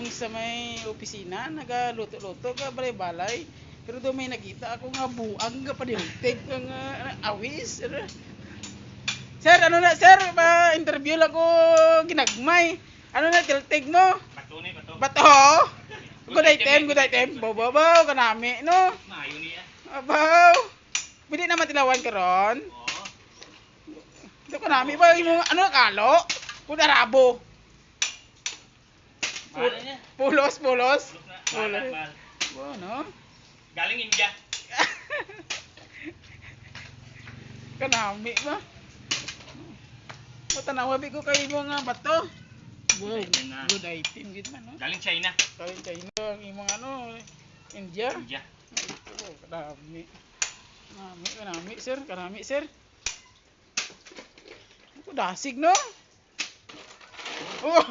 Sa may opisina, nagaluto-luto ka balay-balay. Pero doon may nakita ako nga buang nga padiltig nga awis. Sir, ano na sir? Interview lang ko ginagmay. Ano na tiltig mo? Bato ni, bato. Bato? Good item, good item. Babaw, kanami, no? Maayo niya. Abaw. Pwede naman tilawan ka ron. Oo. Ito kanami ba? Yung ano kalo? Puta rabo. Mahal niya. Pulos. Mahal. Wow, no? Galing India. Kanami ba? Matanawabi ko kayo mga bato. Wow, item na. good item gid man, no? Galing China. Kayo ang imong ano, India. India. Oh, kanami. Kanami, sir. Kanami, sir. Ako dasig, no? Oh!